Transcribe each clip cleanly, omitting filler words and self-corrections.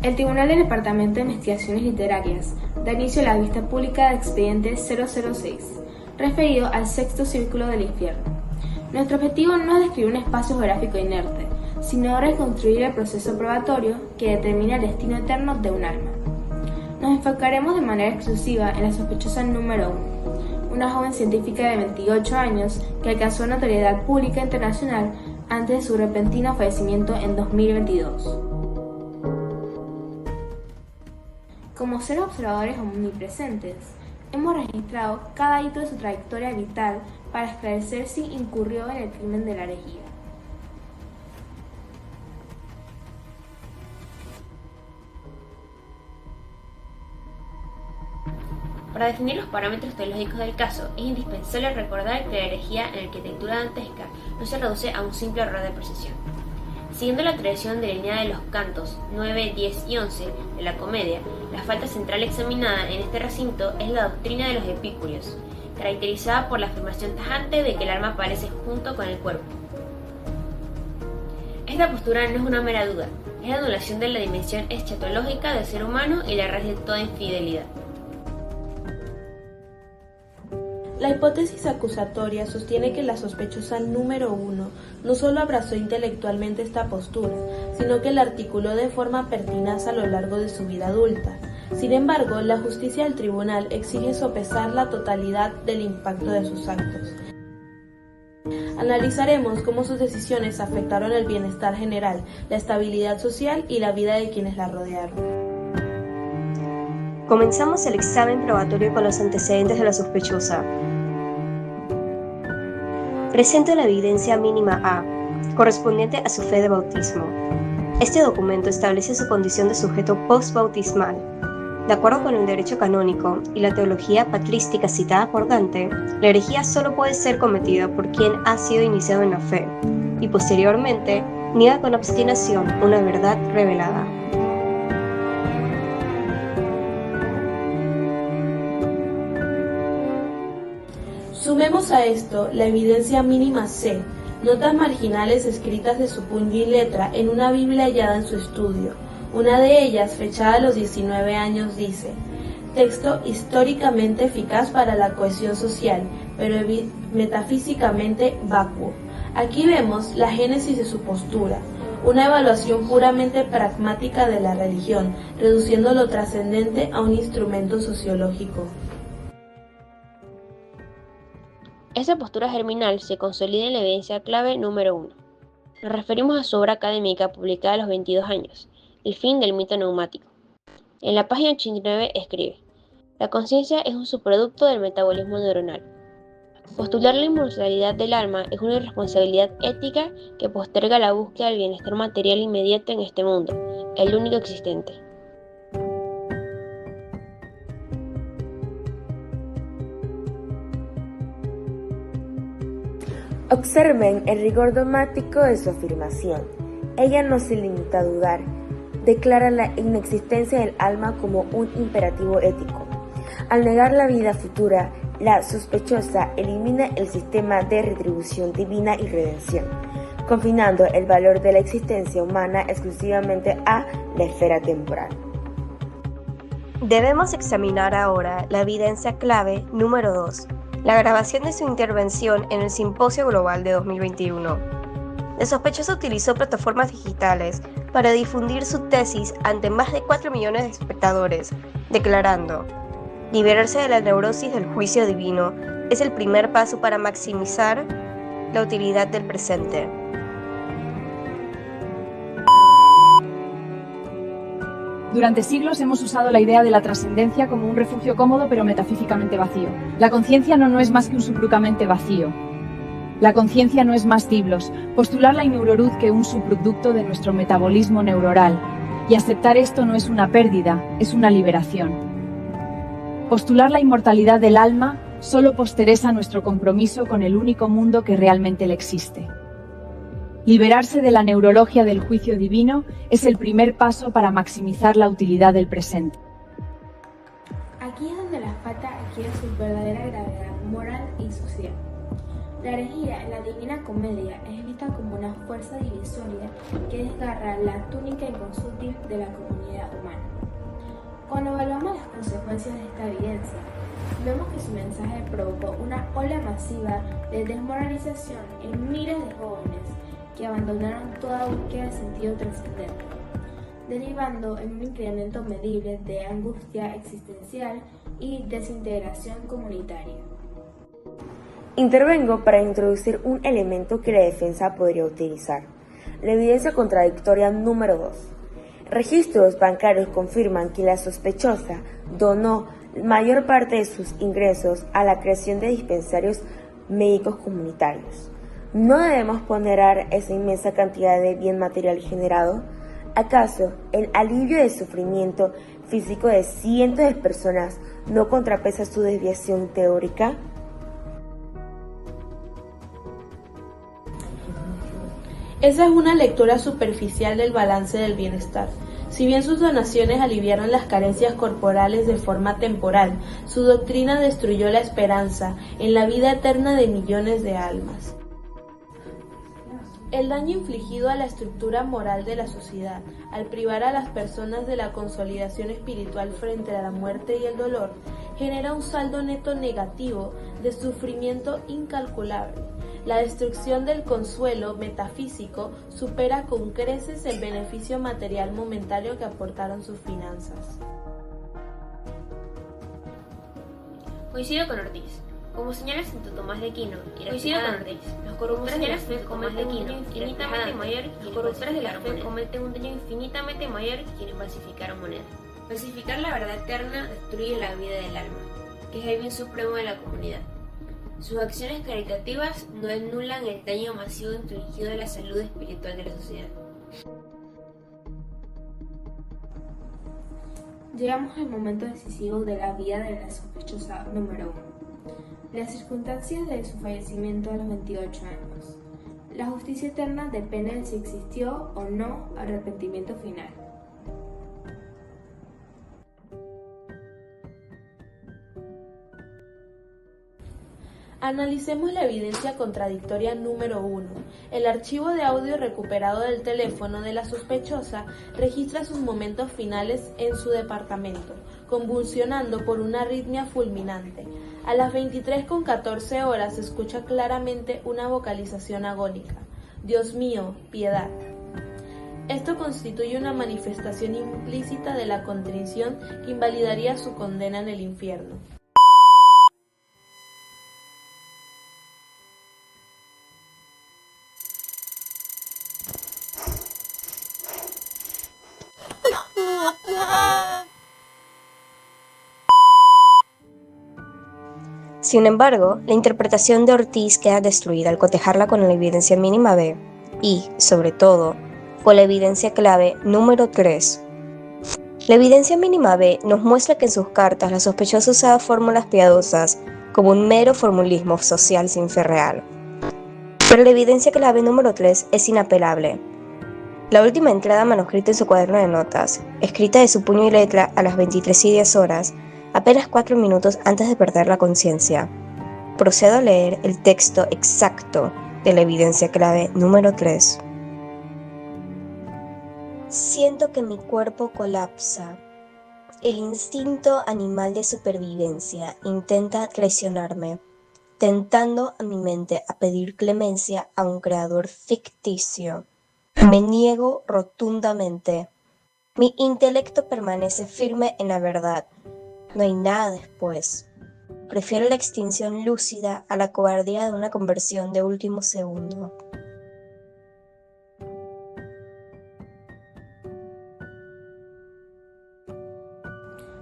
El Tribunal del Departamento de Investigaciones Literarias da inicio a la vista pública de expediente 006, referido al sexto círculo del infierno. Nuestro objetivo no es describir un espacio geográfico inerte, sino reconstruir el proceso probatorio que determina el destino eterno de un alma. Nos enfocaremos de manera exclusiva en la sospechosa número 1, una joven científica de 28 años que alcanzó notoriedad pública internacional antes de su repentino fallecimiento en 2022. Como seres observadores omnipresentes, hemos registrado cada hito de su trayectoria vital para esclarecer si incurrió en el crimen de la herejía. Para definir los parámetros teológicos del caso, es indispensable recordar que la herejía en la arquitectura dantesca no se reduce a un simple error de precisión. Siguiendo la tradición delineada de los cantos 9, 10 y 11 de la Comedia, la falta central examinada en este recinto es la doctrina de los epicúreos, caracterizada por la afirmación tajante de que el alma aparece junto con el cuerpo. Esta postura no es una mera duda, es la anulación de la dimensión eschatológica del ser humano y la raíz de toda infidelidad. La hipótesis acusatoria sostiene que la sospechosa número 1 no solo abrazó intelectualmente esta postura, sino que la articuló de forma pertinaz a lo largo de su vida adulta. Sin embargo, la justicia del tribunal exige sopesar la totalidad del impacto de sus actos. Analizaremos cómo sus decisiones afectaron el bienestar general, la estabilidad social y la vida de quienes la rodearon. Comenzamos el examen probatorio con los antecedentes de la sospechosa. Presenta la evidencia mínima A, correspondiente a su fe de bautismo. Este documento establece su condición de sujeto postbautismal. De acuerdo con el derecho canónico y la teología patrística citada por Dante, la herejía solo puede ser cometida por quien ha sido iniciado en la fe y posteriormente niega con obstinación una verdad revelada. Sumemos a esto la evidencia mínima C, notas marginales escritas de su puño y letra en una Biblia hallada en su estudio. Una de ellas, fechada a los 19 años, dice: texto históricamente eficaz para la cohesión social, pero metafísicamente vacuo. Aquí vemos la génesis de su postura, una evaluación puramente pragmática de la religión, reduciendo lo trascendente a un instrumento sociológico. Esta postura germinal se consolida en la evidencia clave número 1. Nos referimos a su obra académica publicada a los 22 años, El fin del mito neumático. En la página 89 escribe: la conciencia es un subproducto del metabolismo neuronal. Postular la inmortalidad del alma es una irresponsabilidad ética que posterga la búsqueda del bienestar material inmediato en este mundo, el único existente. Observen el rigor dogmático de su afirmación. Ella no se limita a dudar, declara la inexistencia del alma como un imperativo ético. Al negar la vida futura, la sospechosa elimina el sistema de retribución divina y redención, confinando el valor de la existencia humana exclusivamente a la esfera temporal. Debemos examinar ahora la evidencia clave número 2, la grabación de su intervención en el Simposio Global de 2021. La sospechosa utilizó plataformas digitales para difundir su tesis ante más de 4 millones de espectadores, declarando: liberarse de la neurosis del juicio divino es el primer paso para maximizar la utilidad del presente. Durante siglos hemos usado la idea de la trascendencia como un refugio cómodo pero metafísicamente vacío. La conciencia no es más que un subrucamente vacío. La conciencia no es más Diblos, postular la ineurorud que un subproducto de nuestro metabolismo neuronal. Y aceptar esto no es una pérdida, es una liberación. Postular la inmortalidad del alma solo posteresa nuestro compromiso con el único mundo que realmente le existe. Liberarse de la neurología del juicio divino es el primer paso para maximizar la utilidad del presente. Aquí es donde la falta adquiere su verdadera gravedad moral y social. La herejía en la Divina Comedia es vista como una fuerza divisoria que desgarra la túnica inconsútil de la comunidad humana. Cuando evaluamos las consecuencias de esta evidencia, vemos que su mensaje provocó una ola masiva de desmoralización en miles de jóvenes que abandonaron toda búsqueda de sentido trascendente, derivando en un incremento medible de angustia existencial y desintegración comunitaria. Intervengo para introducir un elemento que la defensa podría utilizar: la evidencia contradictoria número 2. Registros bancarios confirman que la sospechosa donó mayor parte de sus ingresos a la creación de dispensarios médicos comunitarios. ¿No debemos ponderar esa inmensa cantidad de bien material generado? ¿Acaso el alivio del sufrimiento físico de cientos de personas no contrapesa su desviación teórica? Esa es una lectura superficial del balance del bienestar. Si bien sus donaciones aliviaron las carencias corporales de forma temporal, su doctrina destruyó la esperanza en la vida eterna de millones de almas. El daño infligido a la estructura moral de la sociedad, al privar a las personas de la consolidación espiritual frente a la muerte y el dolor, genera un saldo neto negativo de sufrimiento incalculable. La destrucción del consuelo metafísico supera con creces el beneficio material momentáneo que aportaron sus finanzas. Coincido con Ortiz. Como señala Santo Tomás de Aquino, los corruptores de la fe cometen un daño infinitamente mayor que quienes falsificaron moneda. Falsificar la verdad eterna destruye la vida del alma, que es el bien supremo de la comunidad. Sus acciones caritativas no anulan el daño masivo infligido a la salud espiritual de la sociedad. Llegamos al momento decisivo de la vida de la sospechosa número 1. Las circunstancias de su fallecimiento a los 28 años. La justicia eterna depende de si existió o no arrepentimiento final. Analicemos la evidencia contradictoria número 1. El archivo de audio recuperado del teléfono de la sospechosa registra sus momentos finales en su departamento, convulsionando por una arritmia fulminante. A las 23:14 horas se escucha claramente una vocalización agónica: «Dios mío, piedad». Esto constituye una manifestación implícita de la contrición que invalidaría su condena en el infierno. Sin embargo, la interpretación de Ortiz queda destruida al cotejarla con la evidencia mínima B y, sobre todo, con la evidencia clave número 3. La evidencia mínima B nos muestra que en sus cartas la sospechosa usaba fórmulas piadosas como un mero formulismo social sin fe real. Pero la evidencia clave número 3 es inapelable. La última entrada manuscrita en su cuaderno de notas, escrita de su puño y letra a las 23:10, apenas 4 minutos antes de perder la conciencia. Procedo a leer el texto exacto de la evidencia clave número 3. Siento que mi cuerpo colapsa. El instinto animal de supervivencia intenta traicionarme, tentando a mi mente a pedir clemencia a un creador ficticio. Me niego rotundamente. Mi intelecto permanece firme en la verdad. No hay nada después. Prefiero la extinción lúcida a la cobardía de una conversión de último segundo.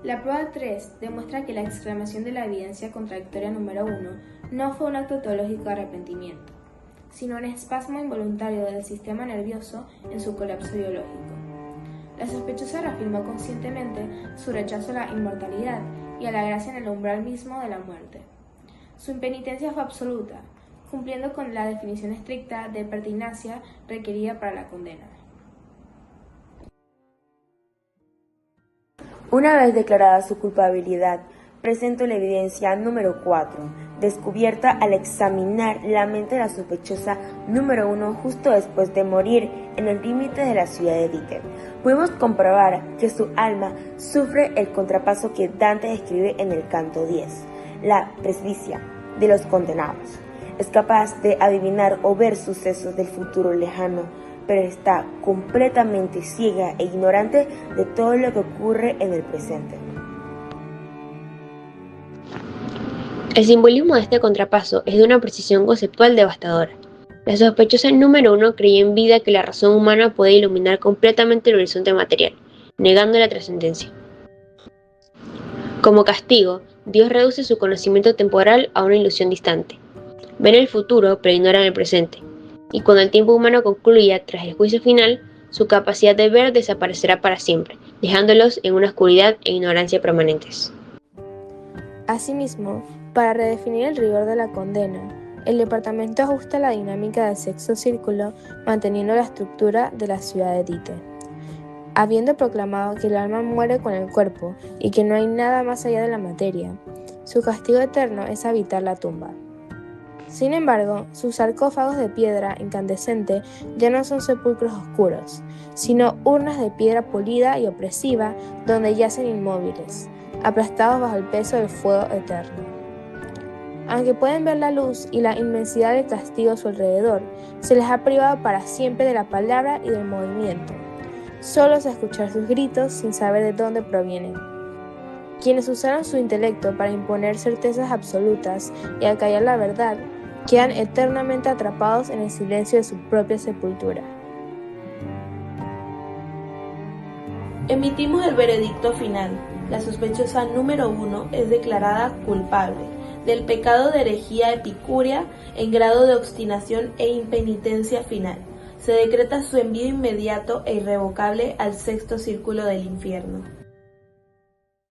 La prueba 3 demuestra que la exclamación de la evidencia contradictoria número 1 no fue un acto teológico de arrepentimiento, sino un espasmo involuntario del sistema nervioso en su colapso biológico. La sospechosa reafirmó conscientemente su rechazo a la inmortalidad y a la gracia en el umbral mismo de la muerte. Su impenitencia fue absoluta, cumpliendo con la definición estricta de pertinacia requerida para la condena. Una vez declarada su culpabilidad, presento la evidencia número 4, descubierta al examinar la mente de la sospechosa número 1 justo después de morir en el límite de la ciudad de Dite. Pudimos comprobar que su alma sufre el contrapaso que Dante describe en el canto 10, la presbicia de los condenados. Es capaz de adivinar o ver sucesos del futuro lejano, pero está completamente ciega e ignorante de todo lo que ocurre en el presente. El simbolismo de este contrapaso es de una precisión conceptual devastadora. La sospechosa número 1 creyó en vida que la razón humana puede iluminar completamente el horizonte material, negando la trascendencia. Como castigo, Dios reduce su conocimiento temporal a una ilusión distante. Ven el futuro, pero ignoran el presente. Y cuando el tiempo humano concluya tras el juicio final, su capacidad de ver desaparecerá para siempre, dejándolos en una oscuridad e ignorancia permanentes. Asimismo, para redefinir el rigor de la condena, el departamento ajusta la dinámica del sexto círculo manteniendo la estructura de la ciudad de Dite. Habiendo proclamado que el alma muere con el cuerpo y que no hay nada más allá de la materia, su castigo eterno es habitar la tumba. Sin embargo, sus sarcófagos de piedra incandescente ya no son sepulcros oscuros, sino urnas de piedra polida y opresiva donde yacen inmóviles, aplastados bajo el peso del fuego eterno. Aunque pueden ver la luz y la inmensidad del castigo a su alrededor, se les ha privado para siempre de la palabra y del movimiento, solos a escuchar sus gritos sin saber de dónde provienen. Quienes usaron su intelecto para imponer certezas absolutas y acallar la verdad, quedan eternamente atrapados en el silencio de su propia sepultura. Emitimos el veredicto final. La sospechosa número 1 es declarada culpable del pecado de herejía epicúrea en grado de obstinación e impenitencia final. Se decreta su envío inmediato e irrevocable al sexto círculo del infierno.